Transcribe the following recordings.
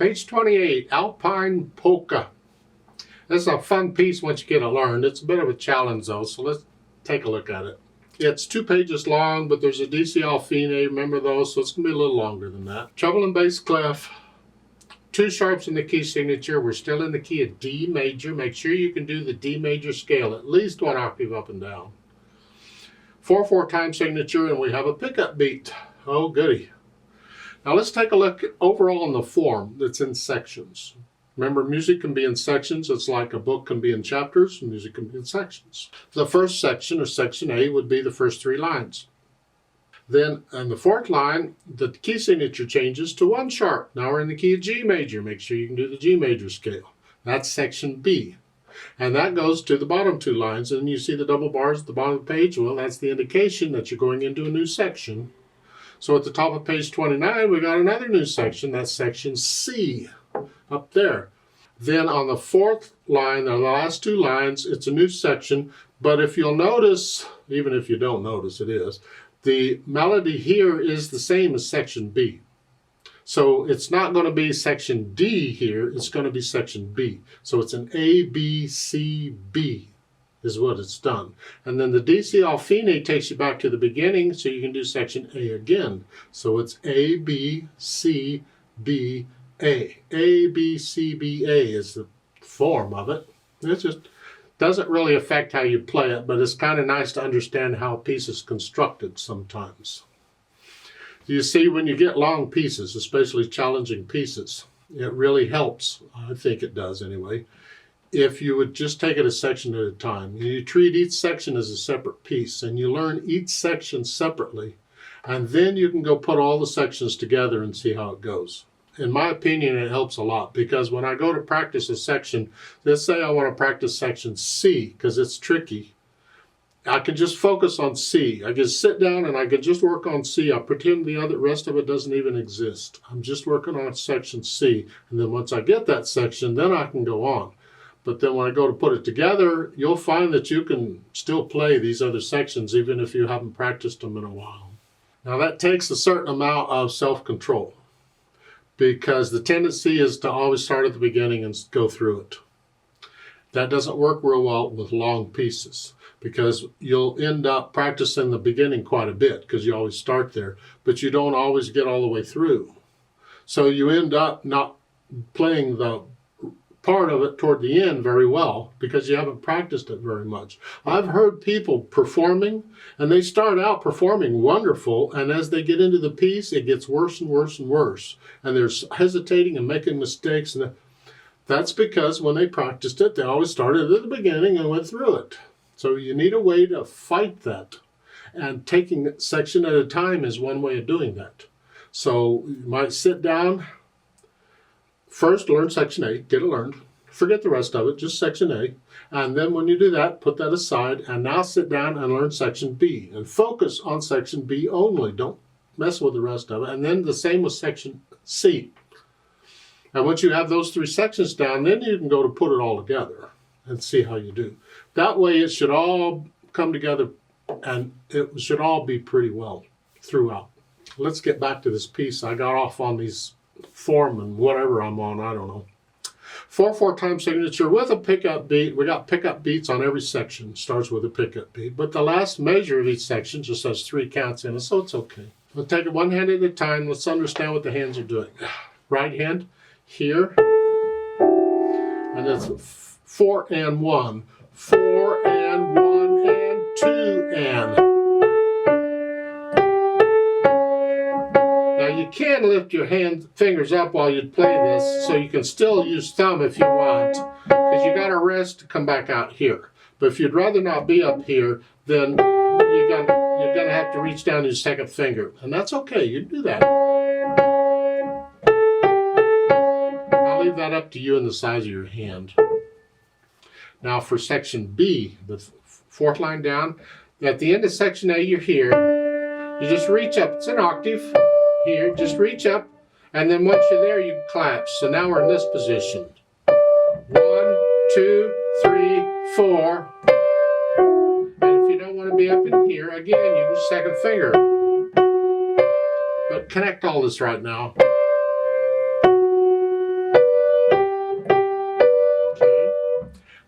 Page 28, Alpine Polka. This is a fun piece once you get it learned. It's a bit of a challenge though, so let's take a look at it. It's 2 pages long, but there's a DC Alfine, remember those, so it's going to be a little longer than that. Treble and bass clef, 2 sharps in the key signature. We're still in the key of D major. Make sure you can do the D major scale, at least 1 octave up and down. 4/4 time signature, and we have a pickup beat. Oh goody. Now let's take a look overall in the form that's in sections. Remember, music can be in sections. It's like a book can be in chapters, music can be in sections. The first section, or section A, would be the first 3 lines. Then on the 4th line, the key signature changes to 1 sharp. Now we're in the key of G major. Make sure you can do the G major scale. That's section B. And that goes to the bottom 2 lines. And you see the double bars at the bottom of the page. Well, that's the indication that you're going into a new section. So at the top of page 29, we got another new section. That's section C up there. Then on the 4th line, or the last 2 lines, it's a new section. But if you'll notice, even if you don't notice, it is, the melody here is the same as section B. So it's not going to be section D here, it's going to be section B. So it's an A, B, C, B is what it's done. And then the DC Alfine takes you back to the beginning, so you can do section A again. So it's A, B, C, B, A. A, B, C, B, A is the form of it. It just doesn't really affect how you play it, but it's kind of nice to understand how a piece is constructed sometimes. You see, when you get long pieces, especially challenging pieces, it really helps, I think it does anyway, if you would just take it a section at a time. You treat each section as a separate piece, and you learn each section separately, and then you can go put all the sections together and see how it goes. In my opinion, it helps a lot, because when I go to practice a section, let's say I want to practice section C, because it's tricky, I can just focus on C. I can sit down and I can just work on C. I pretend the rest of it doesn't even exist. I'm just working on section C, and then once I get that section, then I can go on. But then when I go to put it together, you'll find that you can still play these other sections even if you haven't practiced them in a while. Now that takes a certain amount of self-control, because the tendency is to always start at the beginning and go through it. That doesn't work real well with long pieces, because you'll end up practicing the beginning quite a bit because you always start there, but you don't always get all the way through. So you end up not playing the part of it toward the end very well because you haven't practiced it very much. I've heard people performing, and they start out performing wonderful, and as they get into the piece, it gets worse and worse and worse, and they're hesitating and making mistakes, and that's because when they practiced it, they always started at the beginning and went through it. So you need a way to fight that, and taking it section at a time is one way of doing that. So you might sit down, first learn section A, get it learned, forget the rest of it, just section A, and then when you do that, put that aside, and now sit down and learn section B, and focus on section B only. Don't mess with the rest of it. And then the same with section C. And once you have those 3 sections down, then you can go to put it all together and see how you do. That way it should all come together, and it should all be pretty well throughout. Let's get back to this piece. I got off on these form and whatever I'm on, I don't know. 4/4 time signature with a pickup beat. We got pickup beats on every section. Starts with a pickup beat, but the last measure of each section just has 3 counts in it, so it's okay. We'll take it one hand at a time. Let's understand what the hands are doing. Right hand here, and it's 4 and 1, 4 and 1 and 2 and. Now you can lift your fingers up while you play this, so you can still use thumb if you want, because you got to rest to come back out here. But if you'd rather not be up here, then you're gonna have to reach down to your 2nd finger, and that's okay. You do that. I'll leave that up to you and the size of your hand. Now for section B, the 4th line down, at the end of section A, you're here. You just reach up. It's an octave. Here, just reach up, and then once you're there, you clap. So now we're in this position. 1, 2, 3, 4. And if you don't want to be up in here, again, you use 2nd finger. But connect all this right now.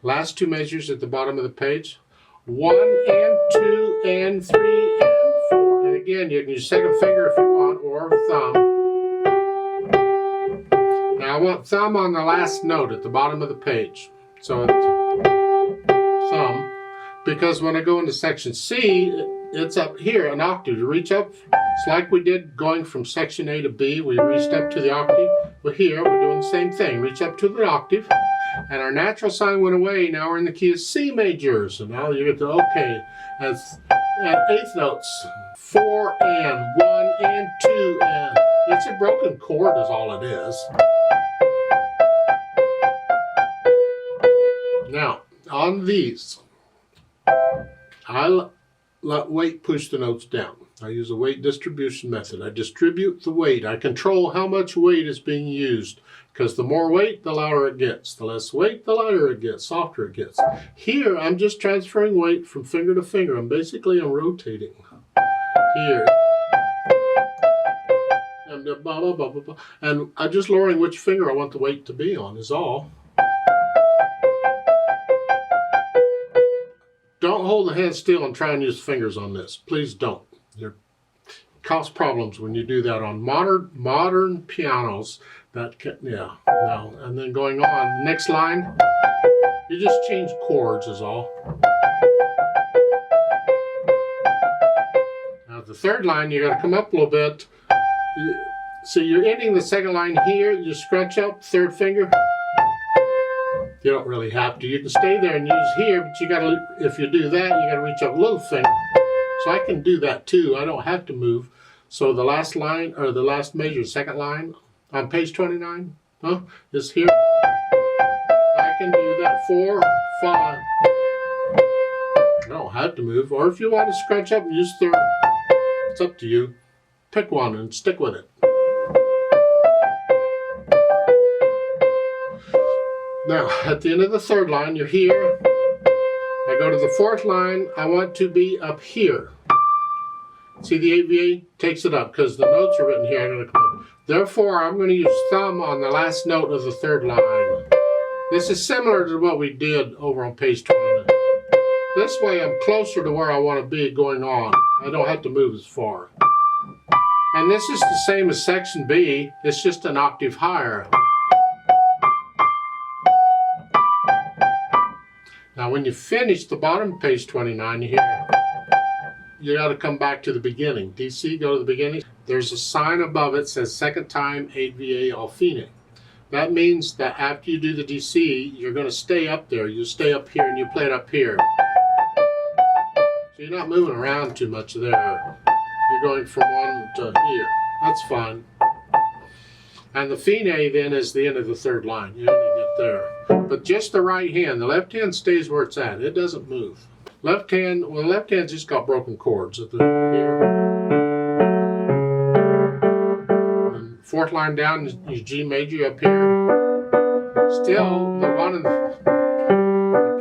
Last two measures at the bottom of the page. 1 and 2 and 3 and 4. And again, you can use second finger if you want, or thumb. Now I want thumb on the last note at the bottom of the page. So it's thumb, because when I go into section C, it's up here, an octave. To reach up, it's like we did going from section A to B. We reached up to the octave. Well, here we're doing the same thing. Reach up to the octave. And our natural sign went away. Now we're in the key of C major. So now you get to okay. That's at eighth notes. 4 and 1 and 2 and. It's a broken chord is all it is. Now, on these, I let weight push the notes down. I use a weight distribution method. I distribute the weight. I control how much weight is being used, because the more weight, the louder it gets. The less weight, the lighter it gets, softer it gets. Here, I'm just transferring weight from finger to finger. I'm rotating. Here. And blah, blah, blah, blah, blah. And I'm just lowering which finger I want the weight to be on is all. Don't hold the hand still and try and use fingers on this. Please don't. It causes problems when you do that on modern pianos. That can, yeah, no. And then going on, next line, you just change chords is all. Now the third line, you got to come up a little bit. So you're ending the second line here. You scrunch up third finger. You don't really have to. You can stay there and use here, but you gotta, if you do that, you gotta reach up a little finger. So I can do that too. I don't have to move. So the last line, or the last measure, second line on page 29, is here. I can do that 4, 5. I don't have to move. Or if you want to scrunch up and use third, it's up to you. Pick one and stick with it. Now, at the end of the third line, you're here. I go to the fourth line. I want to be up here. See, the AVA takes it up because the notes are written here. I'm going to come up. Therefore, I'm going to use thumb on the last note of the third line. This is similar to what we did over on page 29. This way, I'm closer to where I want to be going on. I don't have to move as far. And this is the same as section B. It's just an octave higher. Now when you finish the bottom of page 29 here, you got to come back to the beginning. DC, go to the beginning. There's a sign above it that says second time AVA al fine. That means that after you do the DC, you're going to stay up there. You stay up here and you play it up here. So you're not moving around too much there. You're going from one to here. That's fine. And the fine then is the end of the third line. You only get there. But just the right hand. The left hand stays where it's at. It doesn't move. Left hand, well, the left hand's just got broken chords at the here. And fourth line down is G major up here. Still the one in the,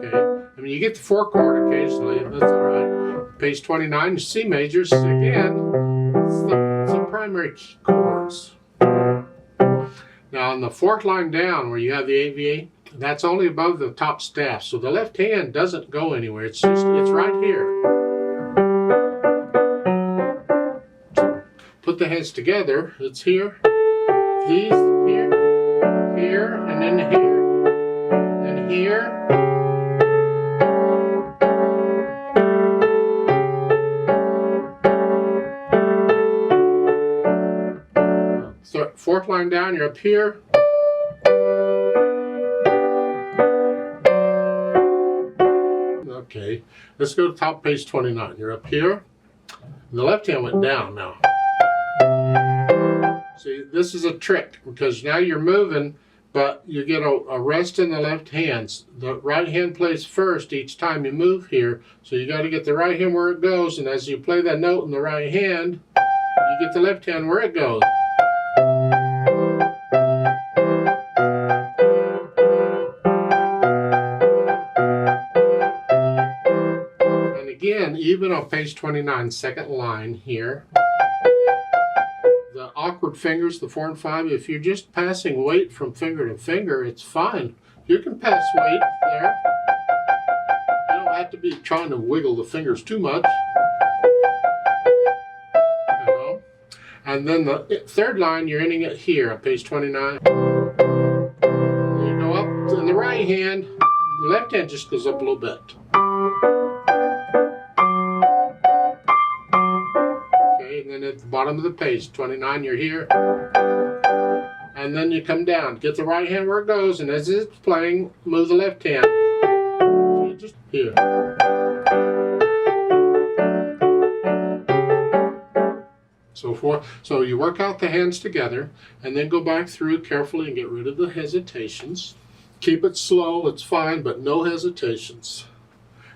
okay. I mean, you get the 4 chord occasionally. That's all right. Page 29 is C majors. Again, it's the primary key chords. Now on the fourth line down where you have the AVA, that's only above the top staff. So the left hand doesn't go anywhere. It's right here. Put the hands together. It's here. These here, here, and then here, and here. Fourth line down, you're up here. Okay, let's go to top page 29. You're up here. The left hand went down now. See, this is a trick because now you're moving, but you get a rest in the left hand. The right hand plays first each time you move here. So you got to get the right hand where it goes, and as you play that note in the right hand, you get the left hand where it goes. Again, even on page 29, second line here, the awkward fingers, the 4 and 5, if you're just passing weight from finger to finger, it's fine. You can pass weight there. have to be trying to wiggle the fingers too much. You know? And then the third line, you're ending it here on page 29. You go up to the right hand, the left hand just goes up a little bit. Okay, and then at the bottom of the page, 29, you're here. And then you come down, get the right hand where it goes, and as it's playing, move the left hand. So you're just here. So you work out the hands together, and then go back through carefully and get rid of the hesitations. Keep it slow, it's fine, but no hesitations.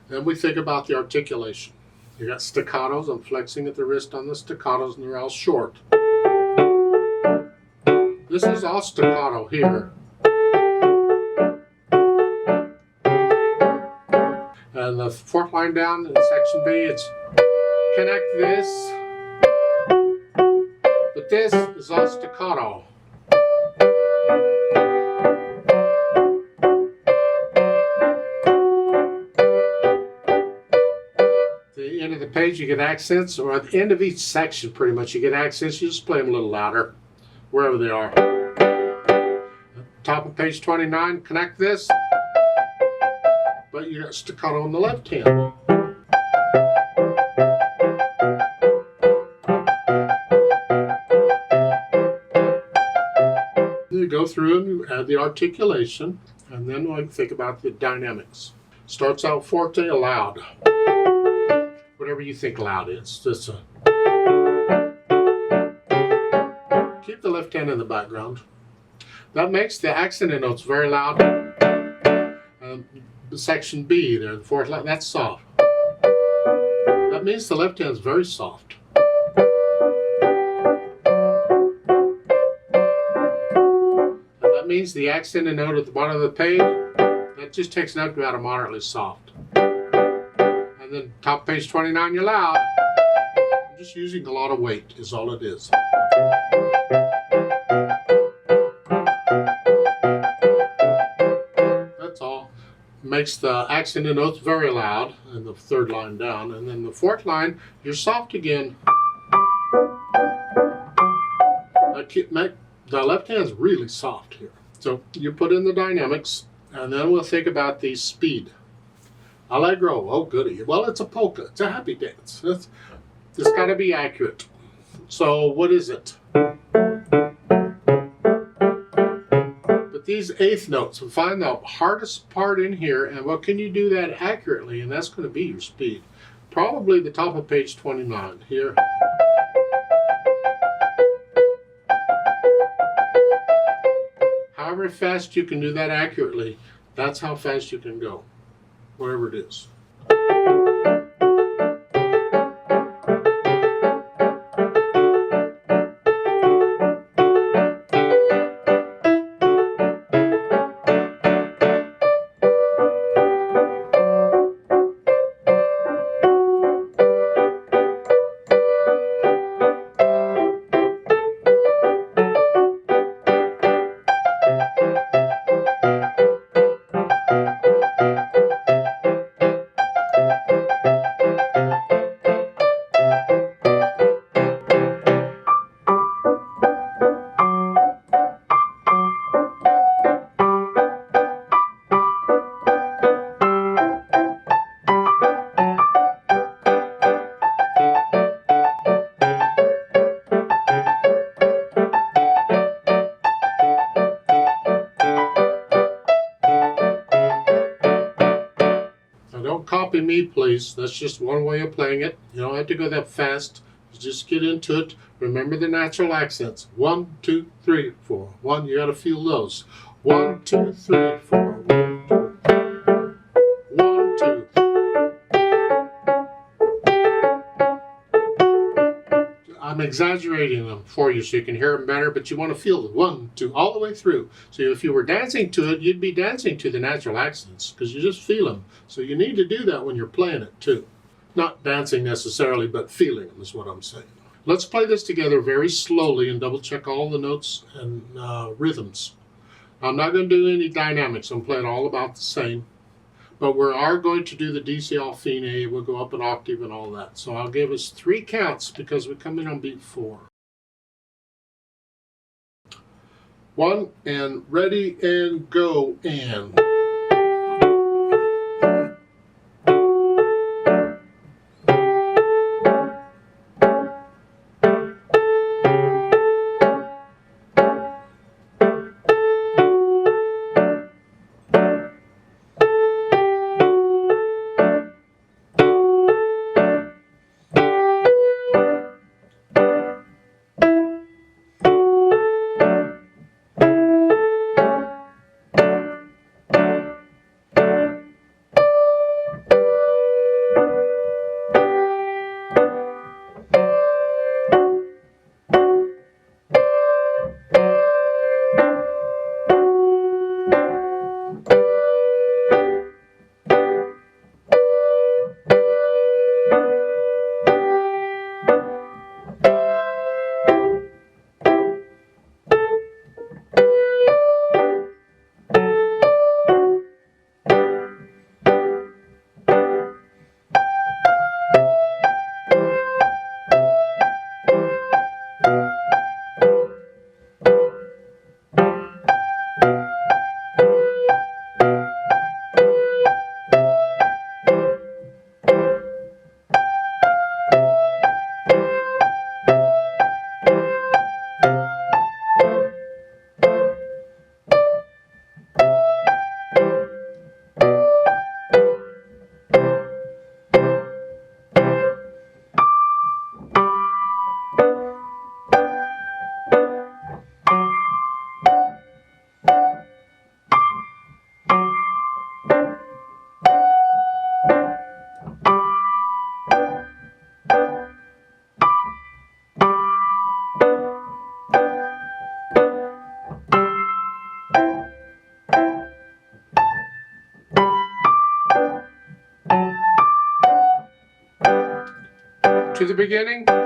Then we think about the articulation. You got staccatos, I'm flexing at the wrist on the staccatos, and they're all short. This is all staccato here. And the fourth line down in section B, it's connect this. But this is all staccato. The end of the page you get accents, or at the end of each section pretty much you get accents. You just play them a little louder, wherever they are. Top of page 29, connect this, but you got staccato on the left hand. You go through and you add the articulation, and then we think about the dynamics. Starts out forte, loud. Whatever you think loud is. Just keep the left hand in the background. That makes the accented notes very loud. Section B there, the fourth line, that's soft. That means the left hand is very soft. That means the accented note at the bottom of the page, that just takes it up to about a moderately soft. And then top page 29, you're loud. I'm just using a lot of weight is all it is. That's all. Makes the accented notes very loud, and the third line down. And then the fourth line, you're soft again. The left hand's really soft here. So you put in the dynamics, and then we'll think about the speed. Allegro, oh goody. Well, it's a polka, it's a happy dance. It's got to be accurate. So what is it? But these eighth notes, we find the hardest part in here, and what can you do that accurately? And that's going to be your speed. Probably the top of page 29 here. However fast you can do that accurately, that's how fast you can go, whatever it is. Don't copy me, please. That's just one way of playing it. You don't have to go that fast. You just get into it. Remember the natural accents. 1, 2, 3, 4. 1, you got to feel those. 1, 2, 3, 4. 1, 2. I'm exaggerating them for you so you can hear them better, but you want to feel the 1, 2 all the way through. So if you were dancing to it, you'd be dancing to the natural accents because you just feel them. So you need to do that when you're playing it too. Not dancing necessarily, but feeling them is what I'm saying. Let's play this together very slowly and double check all the notes and rhythms. I'm not going to do any dynamics. I'm playing all about the same. But we are going to do the DC fine. We'll go up an octave and all that. So I'll give us 3 counts because we come in on beat 4. 1 and ready and go and. To the beginning.